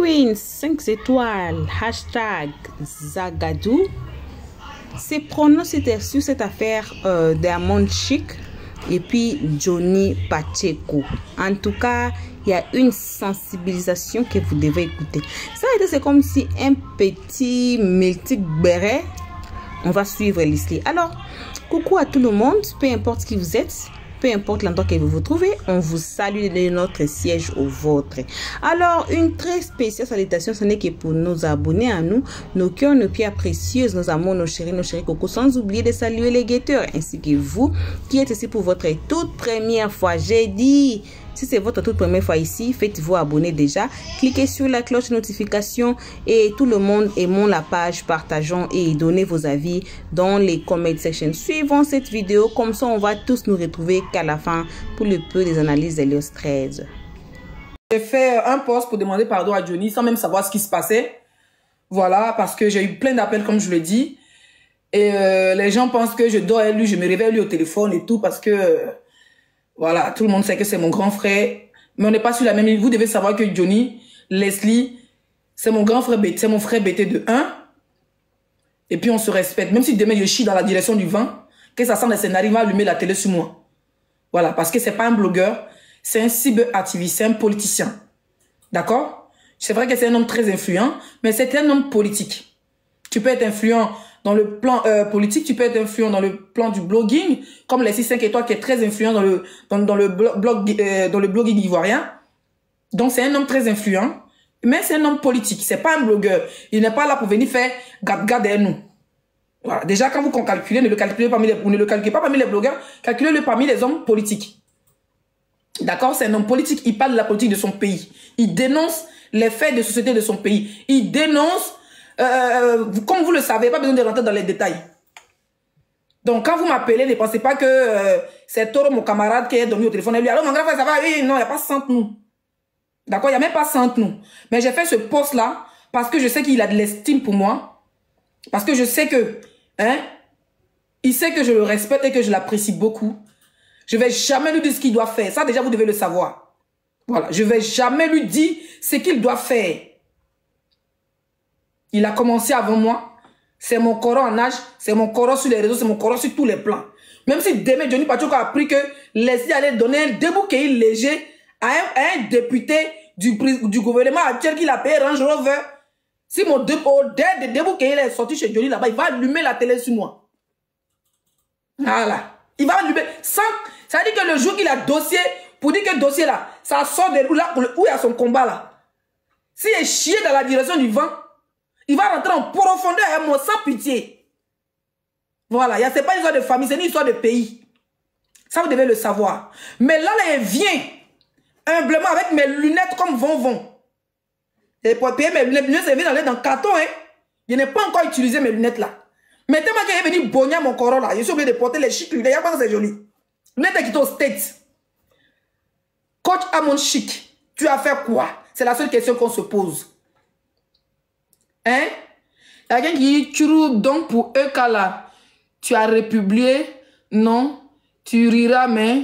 Queen 5 étoiles, hashtag Zagadou. Ses pronoms c'était sur cette affaire Diamond Chic et puis Johnny Pacheco. En tout cas, il y a une sensibilisation que vous devez écouter. Ça c'est comme si un petit multiple béret. On va suivre l'histoire. Alors, coucou à tout le monde, peu importe qui vous êtes. Peu importe l'endroit que vous vous trouvez, on vous salue de notre siège au vôtre. Alors, une très spéciale salutation, ce n'est que pour nos abonnés à nous, nos cœurs, nos pierres précieuses, nos amours, nos chéris cocos, sans oublier de saluer les guetteurs, ainsi que vous qui êtes ici pour votre toute première fois. J'ai dit, si c'est votre toute première fois ici, faites-vous abonner déjà. Cliquez sur la cloche de notification et tout le monde aimons la page, partageons et donnez vos avis dans les comment section. Suivons cette vidéo, comme ça on va tous nous retrouver qu'à la fin pour le peu des analyses d'Helios 13. J'ai fait un post pour demander pardon à Johnny sans même savoir ce qui se passait. Voilà, parce que j'ai eu plein d'appels comme je le dis. Et les gens pensent que je dors à lui, je me réveille lui au téléphone et tout parce que... voilà, tout le monde sait que c'est mon grand frère. Mais on n'est pas sur la même ligne. Vous devez savoir que Johnny, Leslie, c'est mon grand frère, c'est mon frère BT de 1. Et puis on se respecte. Même si demain je chie dans la direction du vent, que ça sent les scénarios, il va allumer la télé sur moi. Voilà, parce que c'est pas un blogueur, c'est un cyberactiviste, c'est un politicien. D'accord? C'est vrai que c'est un homme très influent, mais c'est un homme politique. Tu peux être influent dans le plan politique, tu peux être influent dans le plan du blogging, comme les 6-5 étoiles qui est très influent dans le blogging ivoirien. Donc c'est un homme très influent, mais c'est un homme politique, c'est pas un blogueur. Il n'est pas là pour venir faire gad derrière nous. Voilà. Déjà, quand vous calculez, ne le calculez pas parmi les blogueurs, calculez-le parmi les hommes politiques. D'accord? C'est un homme politique, il parle de la politique de son pays. Il dénonce les faits de société de son pays. Il dénonce, comme vous le savez, pas besoin de rentrer dans les détails. Donc, quand vous m'appelez, ne pensez pas que c'est Toro, mon camarade, qui est dormi au téléphone. Et lui, alors, mon grand frère, ça va? Oui, non, il n'y a pas 100 entre nous. D'accord? Il n'y a même pas 100 entre nous. Mais j'ai fait ce post-là parce que je sais qu'il a de l'estime pour moi. Parce que je sais que, il sait que je le respecte et que je l'apprécie beaucoup. Je ne vais jamais lui dire ce qu'il doit faire. Ça, déjà, vous devez le savoir. Voilà. Je ne vais jamais lui dire ce qu'il doit faire. Il a commencé avant moi. C'est mon coron en âge. C'est mon coron sur les réseaux. C'est mon coron sur tous les plans. Même si demain, Johnny Pacheco a appris que Leslie allait donner un débouquet léger à un député du gouvernement actuel qui l'a payé Range Rover. Si mon débouquet est sorti chez Johnny là-bas, il va allumer la télé sur moi. Voilà. Il va allumer. Ça veut dire que le jour qu'il a dossier, pour dire que le dossier là, ça sort de là où il y a son combat là. S'il est chié dans la direction du vent, il va rentrer en profondeur avec moi sans pitié. Voilà. C'est pas une histoire de famille, c'est une histoire de pays. Ça, vous devez le savoir. Mais là, il vient humblement avec mes lunettes comme Von. Et pour payer mes lunettes, c'est venu dans le carton, hein. Je n'ai pas encore utilisé mes lunettes là. Mais tellement qu'il est venu bogner mon coron là, je suis obligé de porter les chic lunettes. Regarde, c'est joli. Lunettes qui sont au States. Coach Amon Chic, tu as fait quoi? C'est la seule question qu'on se pose. Hein? Il y a quelqu'un qui dit, tu roules donc pour eux là. Tu as républié? Non. Tu riras, mais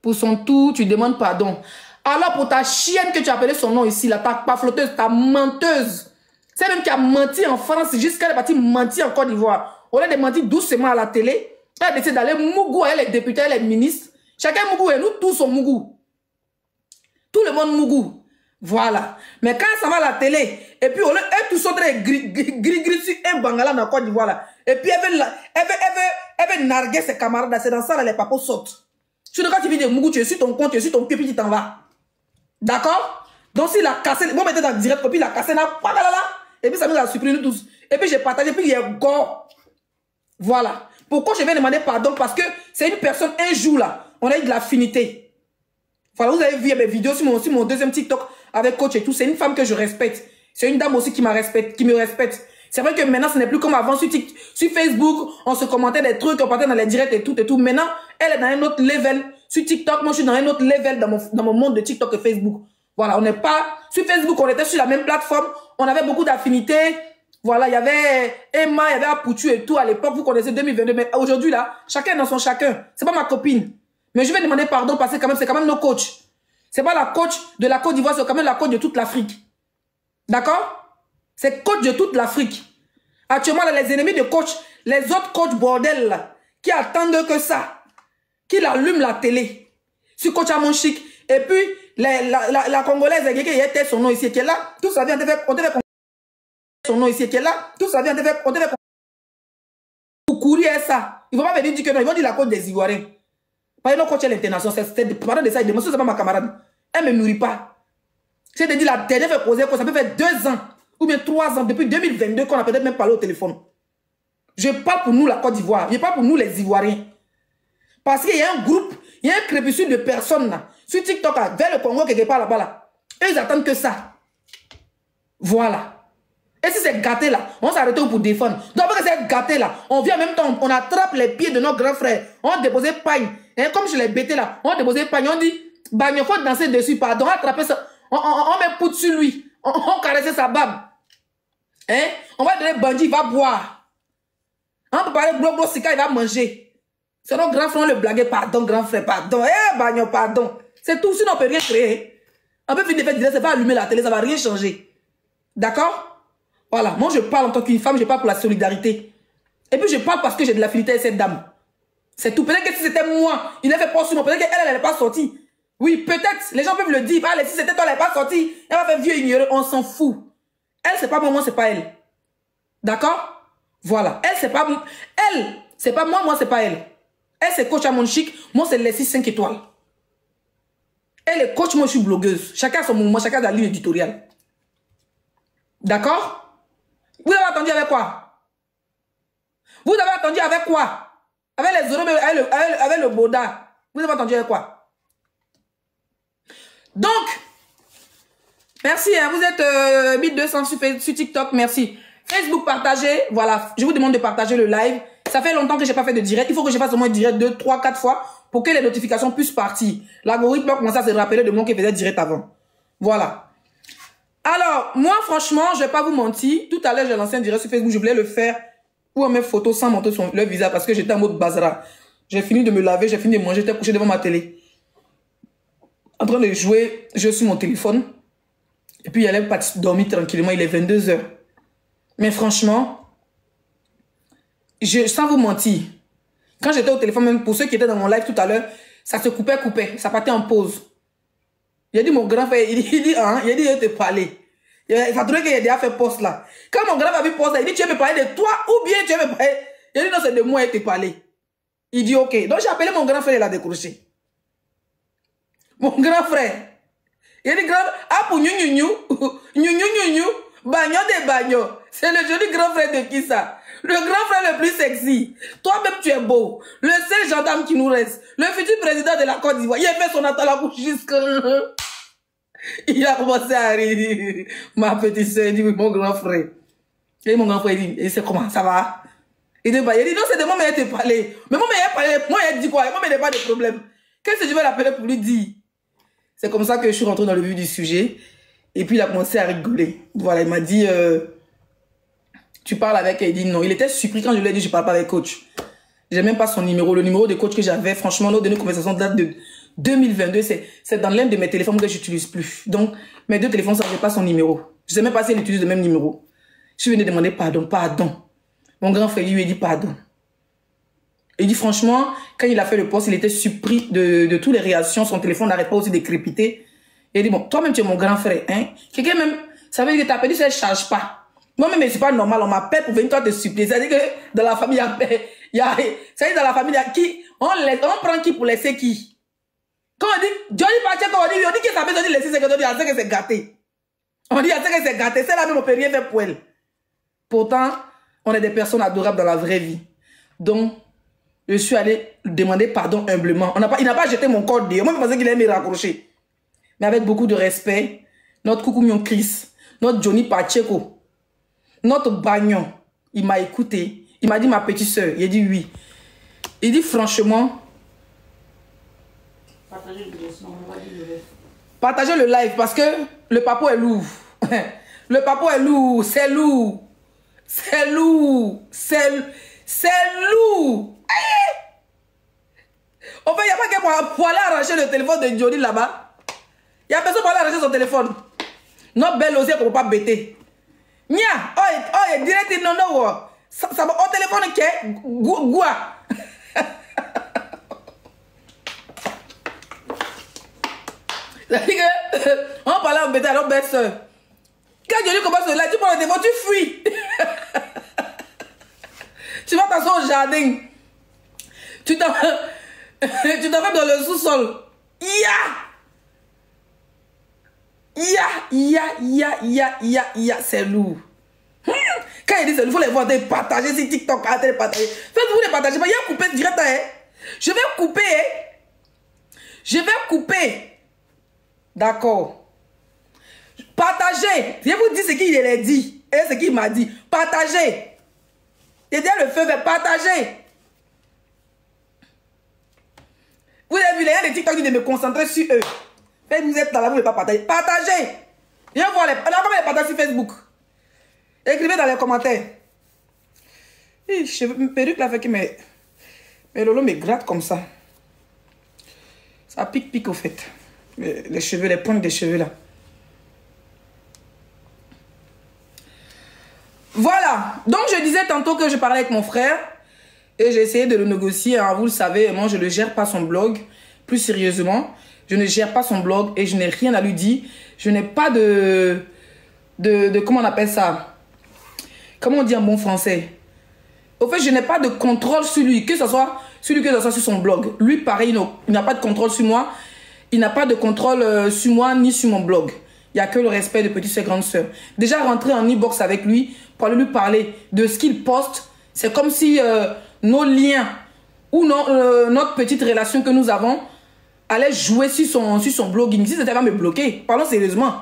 pour son tour, tu demandes pardon. Alors pour ta chienne que tu as appelé son nom ici, là, ta pafloteuse, ta menteuse, c'est même qui a menti en France jusqu'à la partie menti en Côte d'Ivoire. Au lieu de mentir doucement à la télé, elle a décidé d'aller mougou avec les députés, les ministres. Chacun mougou et nous tous sommes mougou. Tout le monde mougou. Voilà. Mais quand ça va à la télé, et puis elle tout sauterait gris sur un bangala dans Côte d'Ivoire là. Et puis elle veut narguer ses camarades, c'est dans ça là, les papos sautent. Tu ne quand tu vis de mougou, tu es sur ton compte, tu es sur ton pied, puis tu t'en vas. D'accord? Donc s'il a cassé, moi j'étais dans le direct, puis il a cassé là, et puis ça nous a supprimé nous tous. Et puis j'ai partagé, puis il est gore. Voilà. Pourquoi je vais demander pardon? Parce que c'est une personne, un jour là, on a eu de l'affinité. Voilà, vous avez vu mes vidéos sur mon deuxième TikTok avec coach et tout. C'est une femme que je respecte. C'est une dame aussi qui me respecte. C'est vrai que maintenant, ce n'est plus comme avant sur Facebook, on se commentait des trucs, on partait dans les directs et tout. Maintenant, elle est dans un autre level. Sur TikTok, moi, je suis dans un autre level dans mon monde de TikTok et Facebook. Voilà, on n'est pas... Sur Facebook, on était sur la même plateforme. On avait beaucoup d'affinités. Voilà, il y avait Emma, il y avait Apoutu et tout. À l'époque, vous connaissez 2022. Mais aujourd'hui, là, chacun est dans son chacun. C'est pas ma copine. Mais je vais demander pardon parce que c'est quand même nos coachs. C'est pas la coach de la Côte d'Ivoire, c'est quand même la coach de toute l'Afrique. D'accord? C'est coach de toute l'Afrique. Actuellement, là, les ennemis de coach, les autres coachs bordel, là, qui attendent que ça, qui allument la télé, sur coach à mon chic, et puis la Congolaise, qui était son nom ici, qui est là, tout ça vient, on devait son nom ici, qui est là, tout ça vient, on devait pour courir ça. Ils ne vont pas venir dire que non, ils vont dire la coach des Ivoiriens. Par exemple, coach à l'international, pendant de ça, il demande, c'est pas ma camarade. Elle ne me nourrit pas. J'ai dit la dernière fois poser quoi, ça peut faire 2 ans, ou bien 3 ans, depuis 2022, qu'on a peut-être même parlé au téléphone. Je parle pour nous, la Côte d'Ivoire. Je parle pour nous, les Ivoiriens. Parce qu'il y a un groupe, il y a un crépuscule de personnes là, sur TikTok, là, vers le Congo, quelque part là-bas. Là. Et ils attendent que ça. Voilà. Et si c'est gâté là, on s'arrête pour défendre. Donc, parce que c'est gâté là, on vient en même temps, on attrape les pieds de nos grands frères. On dépose pagne. Et comme je l'ai bêté là, on dépose pagne. On dit, bah, il faut danser dessus, pardon, attraper ça. On met poudre sur lui. On caresse sa barbe. Hein? On va donner bandit, il va boire. On peut parler gros sika, il va manger. C'est notre grand frère, le blaguer, pardon, grand frère, pardon. Eh, bagnon, pardon. C'est tout, sinon on peut rien créer. On peut finir de faire direct, ça va allumer la télé, ça va rien changer. D'accord? Voilà. Moi, je parle en tant qu'une femme, je parle pour la solidarité. Et puis, je parle parce que j'ai de l'affinité avec cette dame. C'est tout. Peut-être que si c'était moi, il n'avait pas su moi. Peut-être qu'elle, elle n'est pas sortie. Oui, peut-être. Les gens peuvent le dire. Allez, si c'était toi, elle n'est pas sortie. Elle va faire vieux ignoré. On s'en fout. Elle, c'est pas moi, c'est pas elle. D'accord? Voilà. Elle, c'est pas moi, moi, c'est pas elle. Elle, c'est coach à mon chic. Moi, c'est Leslie 5 étoiles. Elle est coach, moi, je suis blogueuse. Chacun a son mouvement, chacun a la ligne éditoriale. D'accord? Vous avez attendu avec quoi? Vous avez attendu avec quoi? Avec les euros, avec le boda. Vous avez attendu avec quoi? Donc, merci, hein, vous êtes 1200 sur TikTok, merci. Facebook, partagez, voilà, je vous demande de partager le live. Ça fait longtemps que je n'ai pas fait de direct. Il faut que je fasse au moins direct 2, 3, 4 fois pour que les notifications puissent partir. L'algorithme va commencer à se rappeler de moi qui faisait direct avant. Voilà. Alors, moi, franchement, je ne vais pas vous mentir. Tout à l'heure, j'ai lancé un direct sur Facebook. Je voulais le faire pour mes photos sans montrer leur visage parce que j'étais en mode bazara. J'ai fini de me laver, j'ai fini de manger, j'étais couché devant ma télé. En train de jouer, je suis sur mon téléphone. Et puis, il allait partir dormir tranquillement. Il est 22 h. Mais franchement, sans vous mentir, quand j'étais au téléphone, même pour ceux qui étaient dans mon live tout à l'heure, ça se coupait, ça partait en pause. Il a dit, mon grand frère, il dit, hein, il a dit, il te parler. Il a trouvé qu'il a déjà fait poste là. Quand mon grand frère a vu poste là, il dit, tu veux me parler de toi ou bien tu veux me parler. Il a dit, non, c'est de moi, il te parler. Il dit, ok. Donc j'ai appelé mon grand frère, il a décroché. Mon grand frère. Il a dit, grand, ah, pour bagno de bagno. C'est le joli grand frère de qui ça? Le grand frère le plus sexy. Toi-même, tu es beau. Le seul gendarme qui nous reste. Le futur président de la Côte d'Ivoire. Il a fait son attente à la bouche jusqu'à... Il a commencé à rire. Ma petite soeur, il dit, oui, mon grand frère. Et mon grand frère, il dit, et c'est comment? Ça va? Il dit, non, c'est de moi, mais il te parler. Mais moi, il dit quoi? Moi, il n'y a pas de problème. Qu'est-ce que je vais l'appeler pour lui dire? C'est comme ça que je suis rentré dans le vif du sujet. Et puis, il a commencé à rigoler. Voilà, il m'a dit, tu parles avec elle. Il dit non. Il était surpris quand je lui ai dit, je ne parle pas avec coach. Je n'ai même pas son numéro. Le numéro de coach que j'avais, franchement, notre dernière conversation date de 2022. C'est dans l'un de mes téléphones que je n'utilise plus. Donc, mes 2 téléphones, ça n'avait pas son numéro. Je ne sais même pas si elle utilise le même numéro. Je suis venu demander pardon, pardon. Mon grand frère lui a dit pardon. Il dit franchement, quand il a fait le post, il était surpris de toutes les réactions. Son téléphone n'arrête pas aussi de crépiter. Il dit, bon, toi-même, tu es mon grand frère, hein. Quelqu'un même, ça veut dire que t'as perdu, ça ne charge pas. Moi-même, c'est pas normal, on m'appelle pour venir toi te supplier. Ça veut dire que dans la famille, ça veut dire dans la famille, qui, on prend qui pour laisser qui? Quand on dit, Johnny Pacheco, on dit que ça veut dire laisser, c'est que c'est gâté. On dit, que c'est gâté, c'est là même, on peut rien faire pour elle. Pourtant, on est des personnes adorables dans la vraie vie. Donc, je suis allé demander pardon humblement. Il n'a pas jeté mon corps dehors. Moi, je pensais qu'il allait me raccrocher. Mais avec beaucoup de respect, notre coucou mion Chris, notre Johnny Pacheco, notre bagnon, il m'a écouté. Il m'a dit, ma petite soeur, il a dit oui. Il dit franchement, partagez le live parce que le papo est lourd. Le papo est lourd, c'est lourd. C'est lourd. C'est lourd. En fait, il n'y a pas qu'à pour aller arracher le téléphone de Johnny là-bas. Il y a personne pour aller arracher son téléphone. Non, belle aussi, qu'on peut pas bêter. Nia, oh, direct, non, non, ça va au téléphone, qui goua. C'est-à-dire que, on parlait en bêta à notre belle-sœur. Quand je lui commence là, tu prends le téléphone, tu fuis. Tu vas t'asseoir au jardin. Tu t'en vas dans le sous-sol. C'est lourd. Quand il dit c'est lourd, il faut les voir, partager sur TikTok, arrêtez de partager. Faites-vous les partager. Il y a un coupé direct. Je vais couper. Je vais couper. D'accord. Partagez. Je vais vous dire ce qu'il a dit et ce qu'il m'a dit. Partagez. Et derrière le feu vert, partagez. Vous avez vu, les gens de TikTok disent de me concentrer sur eux. Faites vous êtes dans la vous ne pas partager. Partagez. Viens voir les. Alors, comment les partager sur Facebook? Écrivez dans les commentaires. Une perruque là fait que mes Lolo me gratte comme ça. Ça pique au fait. Les cheveux, les pointes des cheveux là. Voilà. Donc je disais tantôt que je parlais avec mon frère. Et j'ai essayé de le négocier. Alors, vous le savez, moi je ne gère pas son blog. Plus sérieusement, je ne gère pas son blog. Et je n'ai rien à lui dire. Je n'ai pas de comment on appelle ça? Comment on dit en bon français? Au fait, je n'ai pas de contrôle sur lui. Que ce soit sur lui, que ce soit sur son blog. Lui, pareil, il n'a pas de contrôle sur moi. Il n'a pas de contrôle sur moi ni sur mon blog. Il n'y a que le respect de petite soeur, grande soeur. Déjà rentrer en e-box avec lui pour aller lui parler de ce qu'il poste, c'est comme si nos liens ou notre petite relation que nous avons allait jouer sur son blogging. Si c'était pas me bloquer, parlons sérieusement.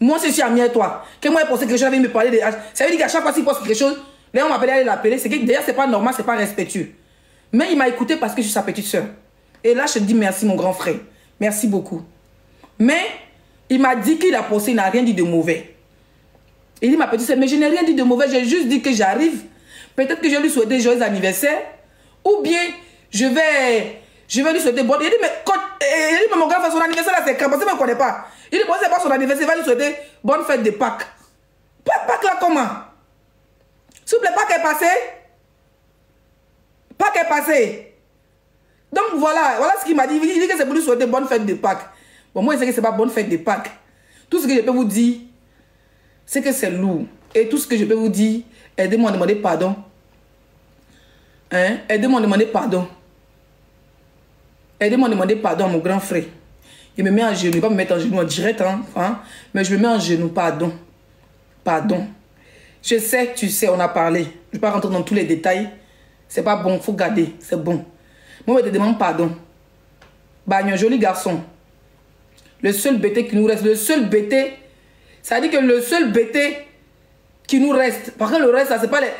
Moi, je suis ami à toi. Que moi, il pensait que les gens avaient me parler de... Ça veut dire qu'à chaque fois qu'il poste quelque chose, là, on m'appelait à l'appeler. C'est que d'ailleurs, c'est pas normal, c'est pas respectueux. Mais il m'a écouté parce que je suis sa petite soeur. Et là, je te dis merci, mon grand frère. Merci beaucoup. Mais il m'a dit qu'il a posté, il n'a rien dit de mauvais. Il dit, ma petite soeur, mais je n'ai rien dit de mauvais. J'ai juste dit que j'arrive. Peut-être que je vais lui souhaiter joyeux anniversaire. Ou bien, je vais lui souhaiter bon. Il dit, mais mon grand frère, son anniversaire là, c'est quand? Parce qu'il ne me connaît pas. Il dit, bon, c'est pas son anniversaire, il va lui souhaiter bonne fête de Pâques. Pâques là, comment? S'il vous plaît, Pâques est passé. Pâques est passé. Donc voilà ce qu'il m'a dit. Il dit que c'est pour lui souhaiter bonne fête de Pâques. Bon, moi, je sais que ce n'est pas bonne fête de Pâques. Tout ce que je peux vous dire, c'est que c'est lourd. Et tout ce que je peux vous dire, aidez-moi à demander pardon. Hein? Aidez-moi à demander pardon. Aidez-moi à demander pardon à mon grand frère. Il me met en genoux. Il ne va pas me mettre en genoux en direct. Hein? Mais je me mets en genoux. Pardon. Pardon. Je sais, tu sais, on a parlé. Je ne vais pas rentrer dans tous les détails. C'est pas bon. Il faut garder. C'est bon. Moi, je te demande pardon. Bah, un joli garçon. Le seul bêté qui nous reste. Le seul bêté. Ça veut dire que le seul bêté qui nous reste. Parce que le reste, ça, c'est pas les.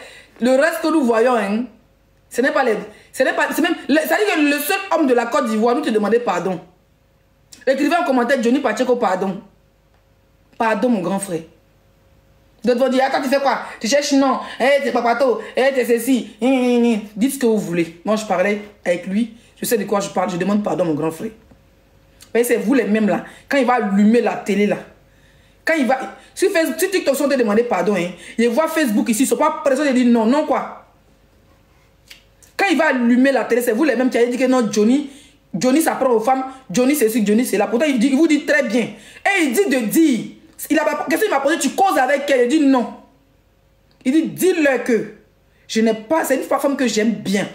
Le reste que nous voyons, hein. Ce n'est pas les. Ce n'est pas. C'est même. Ça veut dire que le seul homme de la Côte d'Ivoire, nous te demandait pardon. Écrivez en commentaire Johnny Pacheco, pardon. Pardon, mon grand frère. D'autres vont dire, attends, tu fais quoi? Tu cherches non. T'es papato. T'es ceci. Dites ce que vous voulez. Moi, je parlais avec lui. Je sais de quoi je parle. Je demande pardon, mon grand frère. C'est vous les mêmes là. Quand il va allumer la télé là. Quand il va. Sur Facebook, sur TikTok, on te demandé pardon. Hein. Il voit Facebook ici. Ils ne sont pas pressés de dire non. Non, quoi? Quand il va allumer la télé, c'est vous les mêmes qui avez dit que non, Johnny s'apprend aux femmes, Johnny c'est ci, Johnny c'est là. Pourtant, il vous dit très bien. Et il dit de dire. Qu'est-ce qu'il m'a posé? Tu causes avec elle. Il dit non. Il dit, dis-leur que je n'ai pas. C'est une femme que j'aime bien.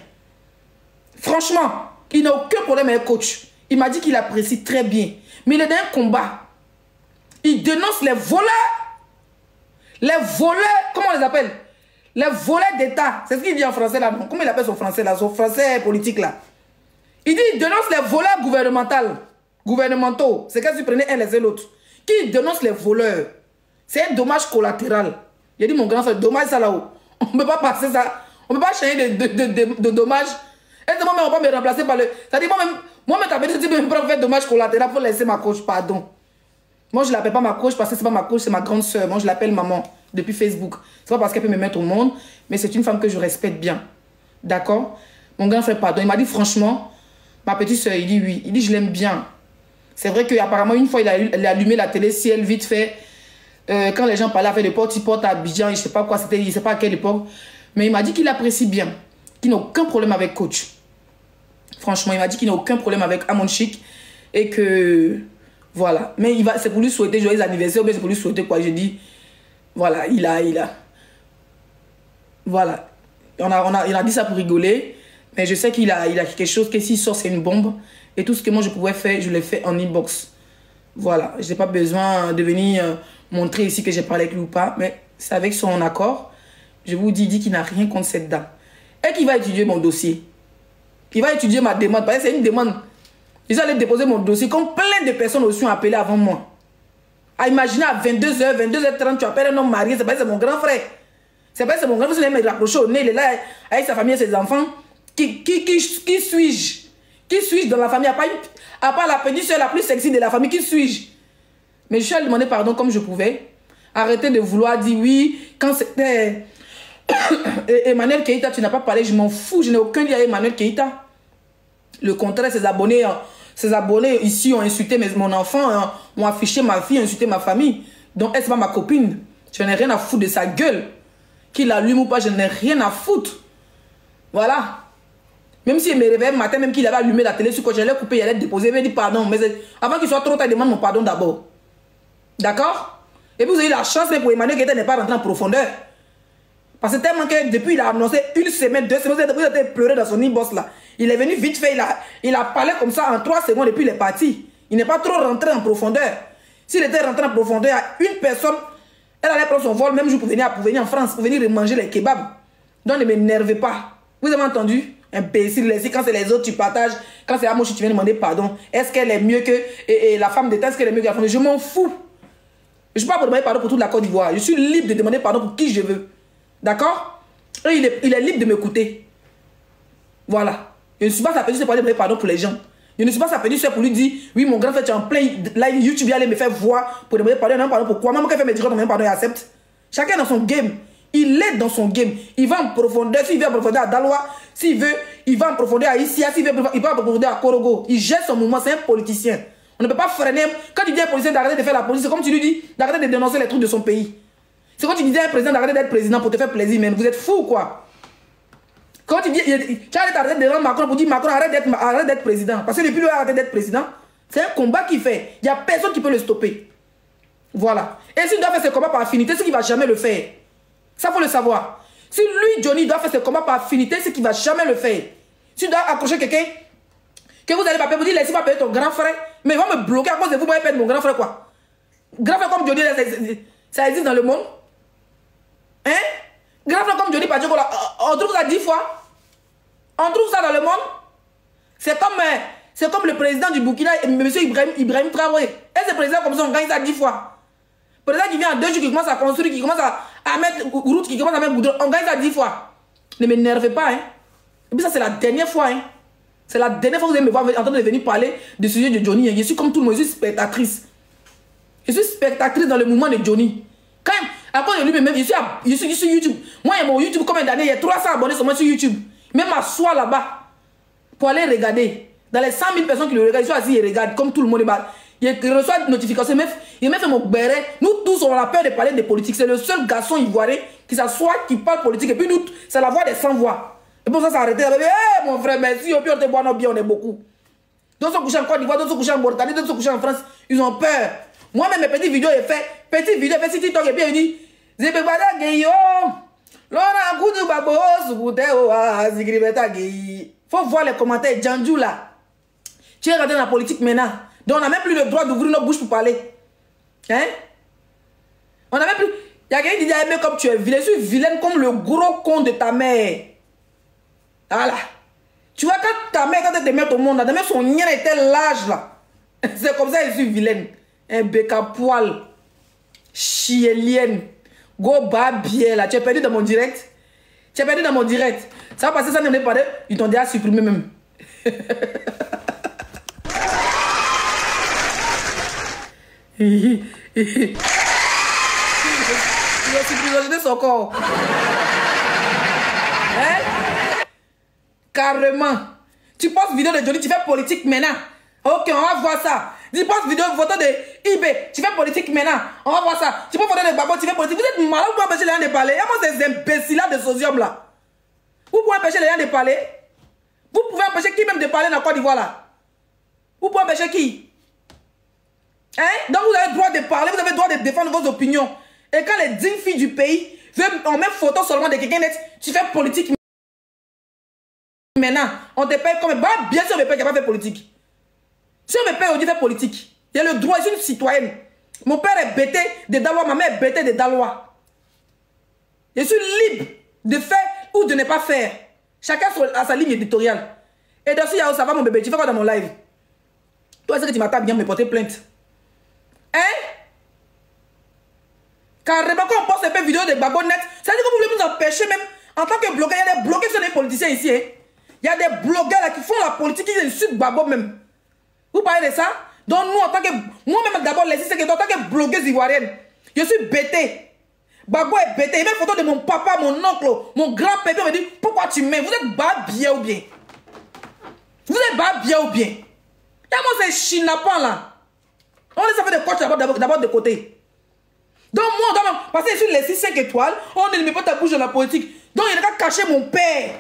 Franchement, il n'a aucun problème avec le coach. Il m'a dit qu'il apprécie très bien. Mais il est dans un combat. Il dénonce les voleurs. Les voleurs, comment on les appelle? Les voleurs d'État. C'est ce qu'il dit en français là. Comment il appelle son français là? Son français politique là. Il dit, il dénonce les voleurs gouvernementaux. C'est quand tu prenais un les l'autre. Qui dénonce les voleurs. C'est un dommage collatéral. Il a dit, mon grand frère, dommage ça là-haut. On ne peut pas passer ça. On ne peut pas changer de dommage. Et moi-même, on ne peut pas me remplacer par le... C'est-à-dire, moi-même, t'as dit, tu peux me faire dommage collatéral pour laisser ma coach, pardon. Moi, je ne l'appelle pas ma coach parce que ce n'est pas ma coach, c'est ma grande soeur. Moi, je l'appelle maman depuis Facebook. Ce n'est pas parce qu'elle peut me mettre au monde, mais c'est une femme que je respecte bien. D'accord? Mon grand frère, pardon. Il m'a dit, franchement, ma petite soeur, il dit oui. Il dit, je l'aime bien. C'est vrai qu'apparemment, une fois, il a allumé la télé, si elle vite fait, quand les gens parlaient avec des portes, il porte à Abidjan, je ne sais pas quoi, c'était, je ne sais pas à quelle époque. Mais il m'a dit qu'il apprécie bien, qu'il n'a aucun problème avec coach. Franchement, il m'a dit qu'il n'a aucun problème avec Amon Chic et que voilà. Mais c'est pour lui souhaiter joyeux anniversaire, ou bien c'est pour lui souhaiter quoi. Je dis, voilà, il a. Voilà. Il a dit ça pour rigoler, mais je sais qu'il a quelque chose que s'il sort, c'est une bombe. Et tout ce que moi je pouvais faire, je l'ai fait en inbox. Voilà. Je n'ai pas besoin de venir montrer ici que j'ai parlé avec lui ou pas, mais c'est avec son accord. Je vous dis, il dit qu'il n'a rien contre cette dame. Et qu'il va étudier mon dossier. Il va étudier ma demande, parce que c'est une demande. Ils allaient déposer mon dossier, comme plein de personnes aussi ont appelé avant moi. À imaginer à 22h, 22h30, tu appelles un homme marié, c'est parce que c'est mon grand frère. C'est parce que c'est mon grand frère, il me rapproché au nez, il est là avec sa famille et ses enfants. Qui suis-je? Qui suis-je dans la famille? À part la petite soeur la plus sexy de la famille, qui suis-je? Mais je suis allé demander pardon comme je pouvais. Arrêtez de vouloir dire oui, quand c'était Emmanuel Keïta, tu n'as pas parlé, je m'en fous, je n'ai aucun lien avec Emmanuel Keïta. Le contraire, ses abonnés ici ont insulté mon enfant, ont affiché ma fille, ont insulté ma famille. Donc, elle, c'est pas ma copine. Je n'ai rien à foutre de sa gueule. Qu'il l'allume ou pas, je n'ai rien à foutre. Voilà. Même s'il me réveille le matin, même qu'il avait allumé la télé sur quoi j'allais couper, il allait déposer, il m'a dit pardon. Mais avant qu'il soit trop tard, il demande mon pardon d'abord. D'accord? Et puis vous avez eu la chance, mais pour Emmanuel Keïta n'est pas rentré en profondeur. Parce que tellement que depuis il a annoncé une semaine, 2 semaines, il a pleuré dans son inbox là. Il est venu vite fait, il a parlé comme ça en 3 secondes et puis il est parti. Il n'est pas trop rentré en profondeur. S'il était rentré en profondeur, une personne, elle allait prendre son vol même jour pour venir en France, pour venir manger les kebabs. Donc ne m'énervez pas. Vous avez entendu? Imbécile, quand c'est les autres, tu partages. Quand c'est à moi, tu viens demander pardon. Est-ce qu'elle est mieux que la femme d'État? Est-ce qu'elle est mieux que la femme? Je m'en fous. Je ne suis pas pour demander pardon pour toute la Côte d'Ivoire. Je suis libre de demander pardon pour qui je veux. D'accord? Et il est libre de m'écouter. Voilà. Je ne suis pas sa petite soeur pour aller demander pardon pour les gens. Je ne suis pas sa petite soeur pour lui dire oui, mon grand frère, tu es en plein live YouTube, il allait me faire voir pour demander pardon. Non, pardon, pourquoi? Maman, quand elle fait mes dirigeants, non, pardon, il accepte. Chacun dans son game. Il est dans son game. Il va en profondeur. S'il veut en profondeur à Daloa, s'il veut, il va en profondeur à Issia, s'il veut, il va en profondeur à Korogo. Il gère son mouvement, c'est un politicien. On ne peut pas freiner. Quand tu dis à un politicien d'arrêter de faire la police, c'est comme tu lui dis d'arrêter de dénoncer les trucs de son pays. C'est quand tu disais à un président d'arrêter d'être président pour te faire plaisir, mais vous êtes fou quoi. Quand tu dis, tu arrêtes d'arrêter de dénoncer Macron pour dire Macron arrête d'être président. Parce que depuis lui a arrêté d'être président, c'est un combat qu'il fait. Il n'y a personne qui peut le stopper. Voilà. Et s'il doit faire ses combats par affinité, c'est qu'il ne va jamais le faire. Ça, faut le savoir. Si lui, Johnny, doit faire ses combats par affinité, c'est qu'il ne va jamais le faire. S'il doit accrocher quelqu'un, que vous allez pas payer, vous dites, laissez pas payer ton grand frère, mais il va me bloquer à cause de vous, vous allez perdre mon grand frère, quoi. Grand frère comme Johnny, ça existe dans le monde. Hein? Grand frère comme Johnny Pacheco, on trouve ça 10 fois. On trouve ça dans le monde. C'est comme le président du Burkina, M. Ibrahim Traoré. Et ce président comme ça, on gagne ça 10 fois. Le président qui vient en 2 jours, qui commence à construire, qui commence à mettre route, qui commence à mettre goudron, on gagne ça 10 fois. Ne m'énervez pas, hein. Et puis ça, c'est la dernière fois, hein. C'est la dernière fois que vous allez me voir en train de venir parler du sujet de Johnny. Je suis comme tout le monde, je suis spectatrice. Je suis spectatrice dans le mouvement de Johnny. Quand même, à cause de lui-même, je suis sur YouTube. Moi, il y a mon YouTube, combien d'années? Il y a 300 abonnés sur moi sur YouTube. Même m'assois là-bas pour aller regarder. Dans les 100 000 personnes qui le regardent, je suis assis et regarde comme tout le monde. Il reçoit des notifications. Il m'a fait mon béret. Nous tous, on a peur de parler de politique. C'est le seul garçon ivoirien qui s'assoit, qui parle politique. Et puis nous, c'est la voix des sans-voix. Et pour ça, ça a arrêté. Hey, mon frère, merci. Et puis on te voit, bien, on est beaucoup. D'autres sont couchés en Côte d'Ivoire, d'autres sont couchés en Mauritanie, d'autres sont couchés en France. Ils ont peur. Moi-même, mes petites vidéos, j'ai fait. Petites vidéos, j'ai fait sur TikTok. Et puis il dit, Zébébada Guéyo. L'on coup de babo, Soukoute, Oa, Zigribeta Guéyi. Faut voir les commentaires. Djandjou là. Tu es rentré dans la politique maintenant. Donc on n'a même plus le droit d'ouvrir nos bouches pour parler. Hein? On n'a même plus. Il y a quelqu'un qui dit, ah, mais comme tu es vilain, je suis vilaine comme le gros con de ta mère. Voilà. Tu vois, quand ta mère, quand elle te met au monde, ta mère, son nien était large là. C'est comme ça, je suis vilaine. Un bec à poil. Chielienne. Go babier là. Tu es perdu dans mon direct. Tu es perdu dans mon direct. Ça va passer, ça ne me pas. Ils t'ont déjà supprimé même. Il a supprimé son corps. Hein? Carrément. Tu postes vidéo de Johnny, tu fais politique maintenant. Ok, on va voir ça. Tu passes vidéo, photo de IB. Tu fais politique maintenant. On va voir ça. Tu peux photo de Babo, tu fais politique. Vous êtes malade, vous pouvez empêcher les gens de parler. Il y a moi ces imbéciles-là de sosium là. Vous pouvez empêcher les gens de parler. Vous pouvez empêcher qui même de parler dans la Côte d'Ivoire là. Vous pouvez empêcher qui? Hein? Donc vous avez le droit de parler, vous avez le droit de défendre vos opinions. Et quand les dignes filles du pays veulent en mettre photo seulement de quelqu'un net, tu fais politique maintenant. On te paye comme... Bah, bien sûr, on me paye, il n'y a pas fait politique. Si on me paye, on dit faire politique. Il y a le droit, je suis une citoyenne. Mon père est bêté de Dalois, ma mère est bêtée de Dalois. Je suis libre de faire ou de ne pas faire. Chacun a sa ligne éditoriale. Et dessus, ça va mon bébé, tu fais quoi dans mon live? Toi, est-ce que tu m'attends bien me porter plainte? Hein? Carrément, quand on poste des vidéos de Babo Net, ça veut dire que vous voulez nous empêcher même, en tant que blogueur, il y a des blogueurs qui sont des politiciens ici. Hein? Il y a des blogueurs là qui font la politique, qui insultent Babo même. Vous parlez de ça? Donc nous, en tant que... Moi-même d'abord, c'est que en tant que blogueuse ivoirienne, je suis bêtée. Babo est bêté. Il met une photo de mon papa, mon oncle, mon grand-père. Me dit, pourquoi tu mets? Vous êtes bas bien ou bien? Vous êtes bas bien ou bien? Et moi, c'est chinapan là. On les a fait des coachs d'abord de côté. Donc moi, parce que je suis laissé 5 étoiles, on ne met pas ta bouche dans la politique. Donc il n'a qu'à cacher mon père.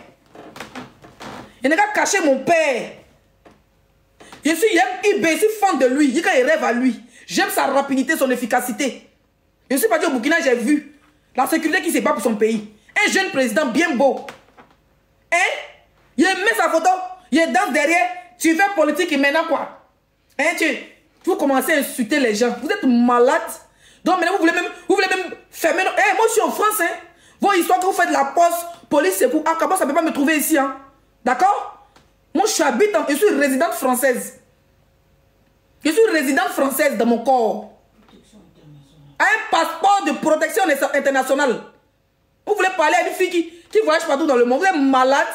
Il n'a qu'à cacher mon père. Je suis fan de lui. Il rêve à lui. J'aime sa rapidité, son efficacité. Je suis parti au Burkina, j'ai vu la sécurité qui se bat pour son pays. Un jeune président bien beau. Hein? Il met sa photo, il danse derrière. Tu fais politique et maintenant quoi? Hein, vous commencez à insulter les gens. Vous êtes malade. Donc maintenant vous voulez même fermer. Hey, moi je suis en France. Hein? Vos histoires que vous faites de la poste, police, c'est pour. Ah, comment ça ne peut pas me trouver ici? Hein? D'accord? Moi je suis résidente française. Je suis résidente française dans mon corps. Un passeport de protection internationale. Vous voulez parler à une fille qui voyage partout dans le monde. Vous êtes malade.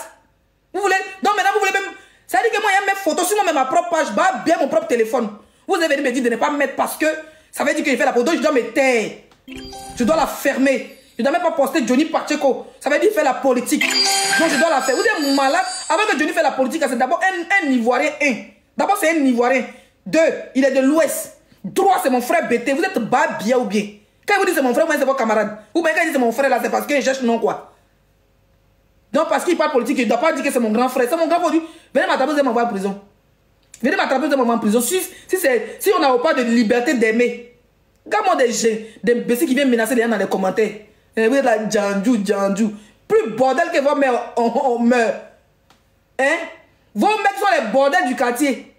Vous voulez. Donc maintenant vous voulez même. Ça veut dire que moi, il y a mes photos sur moi, ma propre page, bien mon propre téléphone. Vous avez me dit de ne pas me mettre parce que ça veut dire que je fais la photo, je dois me taire. Je dois la fermer. Je ne dois même pas poster Johnny Pacheco. Ça veut dire faire la politique. Donc je dois la faire. Vous êtes malade. Avant que Johnny fasse la politique, c'est d'abord un Ivoirien. D'abord, c'est un Ivoirien. 2, il est de l'Ouest. 3, c'est mon frère BT. Vous êtes bas bien ou bien. Quand il vous dit c'est mon frère, moi c'est votre camarade. Ou bien quand il dit c'est mon frère là, c'est parce qu'il cherche non quoi. Donc parce qu'il parle politique, il ne doit pas dire que c'est mon grand frère. C'est mon grand frère. Venez m'attraper, vous allez m'envoyer en prison. Venez m'attraper, vous allez m'envoyer en prison. Si on n'a pas de liberté d'aimer. Regarde-moi des imbéciles qui viennent menacer les gens dans les commentaires. Vous êtes là, Djandjou. Plus bordel que vos mères, on meurt. Hein? Vos mecs sont les bordels du quartier.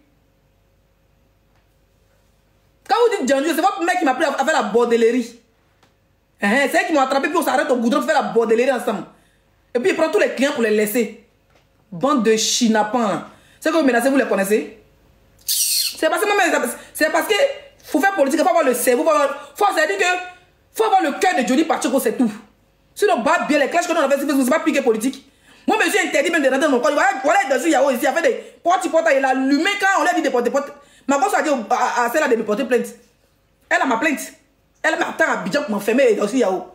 Quand vous dites Djandjou, c'est votre mec qui m'a pris à faire la bordellerie. Hein? C'est elle qui m'a attrapé, puis on s'arrête au goudron pour faire la bordellerie ensemble. Et puis il prend tous les clients pour les laisser. Bande de chinapans. C'est que vous menacez, vous les connaissez? C'est parce que faut faire politique, il faut avoir le cerveau. Faut avoir le cœur de Johnny Pacheco, c'est tout. Sinon, bat bien les clashs que nous avons fait, c'est pas piquer politique. Moi, je me suis interdit même de rentrer dans mon corps. Voilà, dessus, Yao ici, il a fait des portes-portes, il a allumé quand on lui a dit de porter porte. Ma gosse a dit à celle-là de me porter plainte. Elle a ma plainte. Elle m'attend à Abidjan pour m'enfermer dessus, Yao.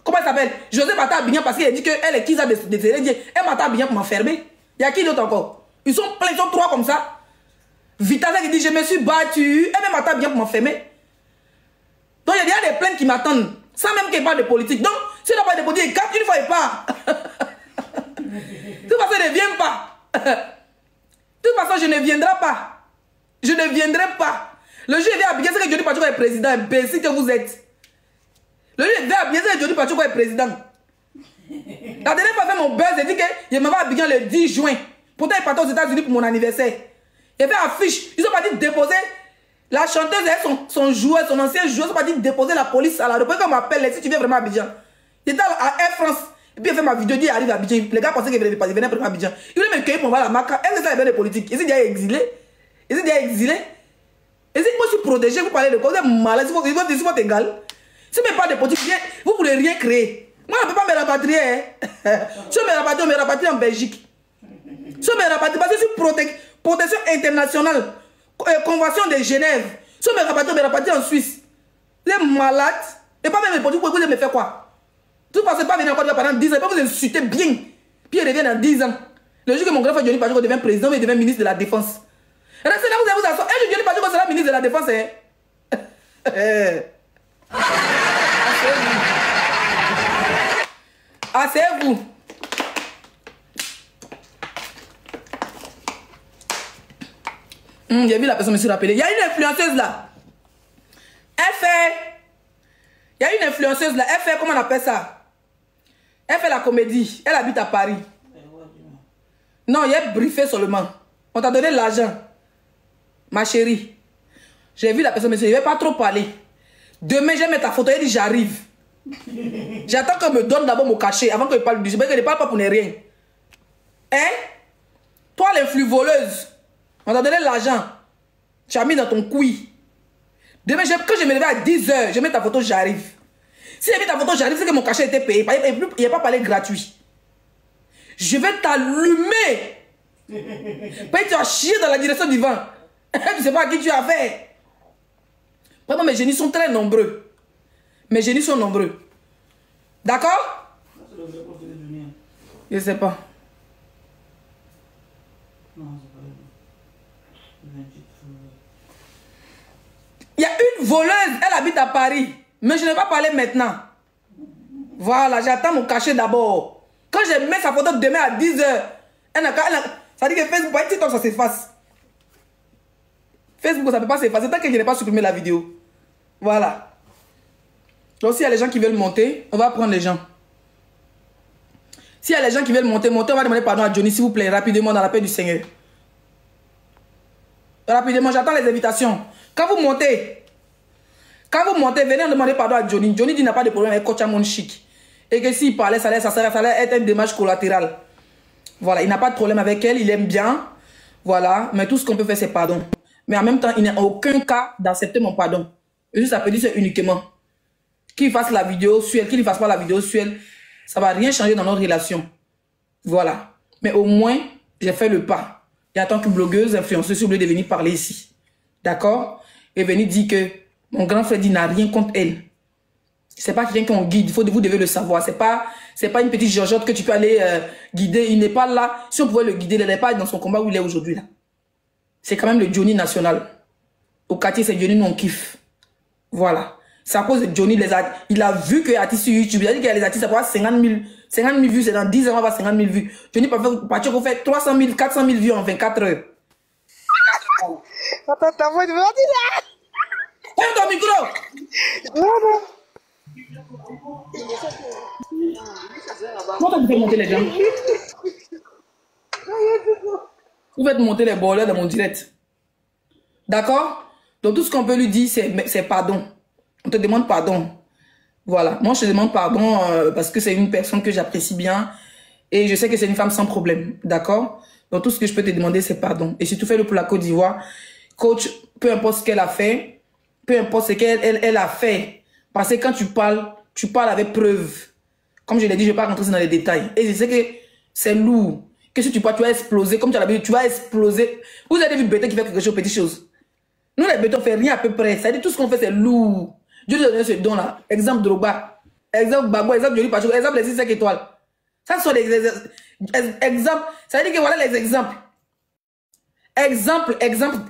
Comment elle s'appelle? José m'attend à Abidjan parce qu'elle dit qu'elle est qui ça de Sérédier. Elle m'attend à Abidjan pour m'enfermer. Il y a qui d'autre encore? Ils sont pleins, ils sont 3 comme ça. Vitalik qui dit je me suis battu. Elle même m'attend bien pour m'enfermer. Donc il y a des plaintes qui m'attendent. Sans même qu'il parle de politique. Donc, si on n'a pas de politique, il capte une fois et part. De toute façon, il ne vient pas. De toute façon, je ne viendrai pas. Je ne viendrai pas. Le jour où il vient à Abidjan, c'est que Johnny Pacheco est président. Imbécile que vous êtes. Le jour où il vient à Abidjan, c'est que Johnny Pacheco est président. La dernière fois, j'ai fait mon buzz, j'ai dit que je m'en vais à Abidjan le 10 juin. Pourtant, il partait aux États-Unis pour mon anniversaire. Il y avait affiche. Ils ont pas dit déposer. La chanteuse et son joueur, son ancien joueur, ils ont pas dit déposer la police à l'aéroport. Quand on m'appelle, si tu viens vraiment à Abidjan. J'étais à Air France. Et puis il a fait ma vidéo, il arrive à Abidjan. Les gars pensaient qu'il venait pour Abidjan. Il voulait me cueillir pour voir la marque. Est-ce que ça est bien de politique? Ils sont déjà exilés. Ils sont déjà exilés. Et si moi je suis protégé, vous parlez de quoi? Vous êtes malade, si vous êtes égal. Si vous ne parlez pas de politique, vous ne pouvez rien créer. Moi, je ne peux pas me rapatrier. Hein. Si on me rapatrie en Belgique. Si on me rapatrie, parce que je suis protection internationale. Convention de Genève. Si on me rapatrie en Suisse. Vous êtes malade. Et pas même les politiques, vous voulez me faire quoi? Tout parce que pas venir encore pendant 10 ans. Pas vous insulter bien. Puis il revient dans 10 ans. Le jour que mon grand frère Johnny Pacheco devient président, il devient ministre de la Défense. Restez là, vous allez vous asseoir. Et je dis pas que c'est la ministre de la Défense. Asseyez-vous. Asseyez-vous. J'ai vu la personne me s'est rappelée. Il y a une influenceuse là. Elle fait. Il y a une influenceuse là. Elle fait, comment on appelle ça? Elle fait la comédie. Elle habite à Paris. Non, il est briefé seulement. On t'a donné l'argent. Ma chérie. J'ai vu la personne me dire, je ne vais pas trop parler. Demain, je vais mettre ta photo. Elle dit, j'arrive. J'attends qu'elle me donne d'abord mon cachet avant qu'elle parle du jeu. Je ne parle pas pour ne rien. Hein? Toi, l'influe voleuse. On t'a donné l'argent. Tu as mis dans ton couille. Demain, quand je me lève à 10 h, je mets ta photo, j'arrive. Si j'ai mis ta photo, j'arrive, c'est que mon cachet était payé. Il n'y a pas parlé gratuit. Je vais t'allumer. Tu vas chier dans la direction du vent. Tu ne sais pas à qui tu as affaire. Vraiment, mes génies sont très nombreux. Mes génies sont nombreux. D'accord? Je ne sais pas. Il y a une voleuse, elle habite à Paris. Mais je ne vais pas parler maintenant. Voilà, j'attends mon cachet d'abord. Quand je mets sa photo demain à 10 h, ça dit que Facebook, pas TikTok, ça s'efface. Facebook, ça ne peut pas s'effacer tant que je n'ai pas supprimé la vidéo. Voilà. Donc, s'il y a les gens qui veulent monter, on va prendre les gens. S'il y a les gens qui veulent monter, on va demander pardon à Johnny, s'il vous plaît, rapidement, dans la paix du Seigneur. Rapidement, j'attends les invitations. Quand vous montez, venez en demander pardon à Johnny. Johnny dit qu'il n'a pas de problème avec Coach Amon Chic. Et que s'il parlait, ça allait être un dommage collatéral. Voilà, il n'a pas de problème avec elle, il aime bien. Voilà, mais tout ce qu'on peut faire, c'est pardon. Mais en même temps, il n'a aucun cas d'accepter mon pardon. Et juste, ça peut dire c'est uniquement qu'il fasse la vidéo sur elle, qu'il ne fasse pas la vidéo sur elle. Ça ne va rien changer dans notre relation. Voilà. Mais au moins, j'ai fait le pas. Et en tant que blogueuse, influenceuse, je voulais venir parler ici. D'accord? Et venir dire que mon grand frère dit n'a rien contre elle. C'est pas quelqu'un qu'on guide. Vous devez le savoir. C'est pas une petite Georgette que tu peux aller guider. Il n'est pas là. Si on pouvait le guider, il n'est pas dans son combat où il est aujourd'hui là. C'est quand même le Johnny national. Au quartier, c'est Johnny, nous on kiffe. Voilà. C'est à cause de Johnny, il a vu que artiste sur YouTube, il a dit qu'il y a les artistes, ça peut avoir 50 000 vues, c'est dans 10 ans, on va avoir 50 000 vues. Johnny peut partir pour faire 300 000, 400 000 vues en 24 heures. Attends, ta voix de là. Ferme ton micro. Non. Comment tu fais monter les gens? Vous faites monter les bolets dans mon direct. D'accord? Donc tout ce qu'on peut lui dire, c'est pardon. On te demande pardon. Voilà. Moi, je te demande pardon parce que c'est une personne que j'apprécie bien. Et je sais que c'est une femme sans problème. D'accord? Donc tout ce que je peux te demander, c'est pardon. Et surtout, fais-le pour la Côte d'Ivoire. Coach, peu importe ce qu'elle a fait, peu importe ce qu'elle a fait. Parce que quand tu parles avec preuve. Comme je l'ai dit, je ne vais pas rentrer dans les détails. Et je sais que c'est lourd. Que si tu parles, tu vas exploser. Comme tu as l'habitude, tu vas exploser. Vous avez vu Bété qui fait quelque chose, petite chose. Nous, les bétons, on ne fait rien à peu près. Ça dit tout ce qu'on fait, c'est lourd. Dieu nous a donné ce don-là. Exemple Drogba. Exemple Bagbo. Exemple Johnny Pacheco. Exemple les 5 étoiles. Ça sont les exemples. Ça veut dire que voilà les exemples. Exemple.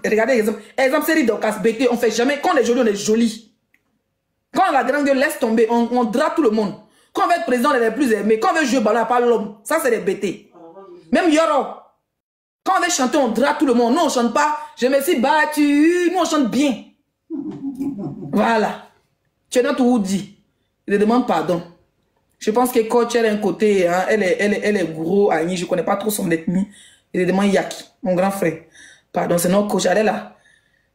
Regardez l'exemple. Exemple, série d'Ocas Bété. On ne fait jamais. Quand on est joli, on est joli. Quand la grande gueule laisse tomber, on drape tout le monde. Quand on veut être président, on est les plus aimés. Quand on veut jouer ballon, pas l'homme. Ça, c'est les Bété. Même Yoro. Quand on veut chanter, on drape tout le monde. Nous, on ne chante pas. Je me suis battu. Nous, on chante bien. Voilà. Tu es notre Woody. Il te demande pardon. Je pense que Coach, elle a un côté, hein, elle est gros, Annie, je ne connais pas trop son ethnie. Il te demande Yaki, mon grand frère. Pardon, c'est notre coach, elle est là.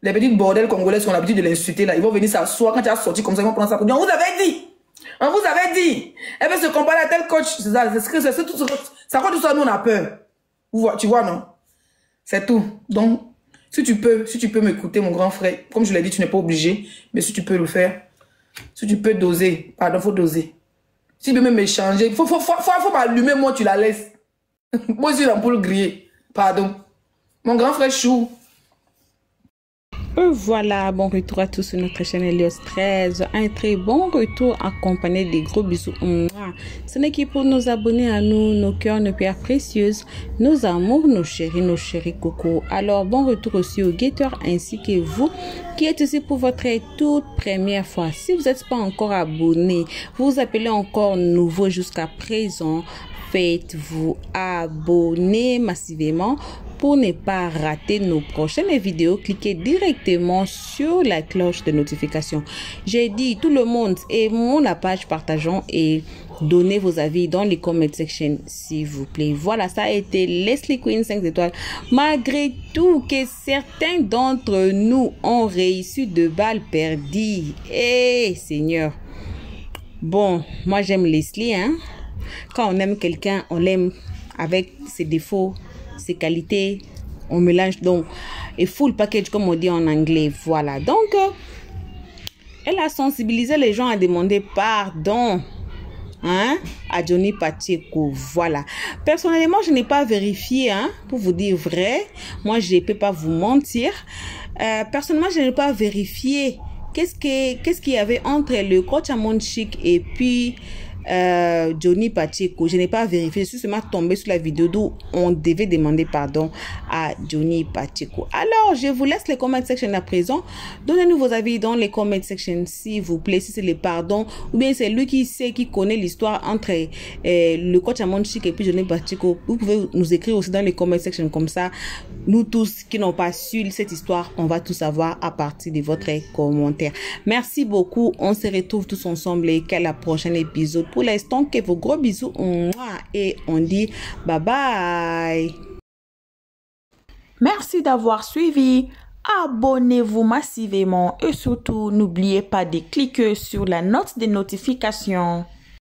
Les petites bordels congolaises qui ont l'habitude de l'insulter là, ils vont venir s'asseoir quand tu as sorti comme ça, ils vont prendre ça pour dire, on vous avait dit. On vous avait dit. Elle veut se comparer à tel coach. C'est tout ça compte tout ça, nous on a peur. Tu vois, non? C'est tout. Donc, si tu peux m'écouter, mon grand frère, comme je l'ai dit, tu n'es pas obligé, mais si tu peux le faire, si tu peux doser, pardon, faut doser. Si tu peux même échanger, faut m'allumer, moi tu la laisses. Moi je suis l'ampoule grillée, pardon. Mon grand frère Chou. Voilà, bon retour à tous sur notre chaîne Elios 13. Un très bon retour accompagné des gros bisous. Ce n'est que pour nos abonnés à nous, nos cœurs, nos pierres précieuses, nos amours, nos chéris coco. Alors, bon retour aussi aux guetteurs ainsi que vous qui êtes ici pour votre toute première fois. Si vous n'êtes pas encore abonné, vous vous appelez encore nouveau jusqu'à présent, faites-vous abonner massivement pour ne pas rater nos prochaines vidéos. Cliquez directement sur la cloche de notification. J'ai dit tout le monde aimons la page, partageons et donnez vos avis dans les comment section s'il vous plaît. Voilà, ça a été Leslie Queen 5 étoiles. Malgré tout que certains d'entre nous ont réussi de balles perdues. Eh Seigneur. Bon, moi j'aime Leslie, hein. Quand on aime quelqu'un, on l'aime avec ses défauts, ses qualités, on mélange donc et full package comme on dit en anglais. Voilà, donc elle a sensibilisé les gens à demander pardon, hein, à Johnny Pacheco. Voilà, personnellement je n'ai pas vérifié, hein, pour vous dire vrai, moi je ne peux pas vous mentir, personnellement je n'ai pas vérifié qu'est-ce qu'il y avait entre le coach Amon Chic et puis Johnny Pacheco. Je n'ai pas vérifié, je suis seulement tombé sur la vidéo d'où on devait demander pardon à Johnny Pacheco. Alors je vous laisse les comment section à présent. Donnez-nous vos avis dans les comment section s'il vous plaît, si c'est les pardons ou bien c'est lui qui sait, qui connaît l'histoire entre le coach Amon Chic et puis Johnny Pacheco. Vous pouvez nous écrire aussi dans les comment section, comme ça nous tous qui n'ont pas su cette histoire, on va tout savoir à partir de votre commentaire. Merci beaucoup, on se retrouve tous ensemble et qu'à la prochaine épisode. Pour l'instant, que vos gros bisous et on dit bye bye. Merci d'avoir suivi. Abonnez-vous massivement et surtout n'oubliez pas de cliquer sur la note de notification.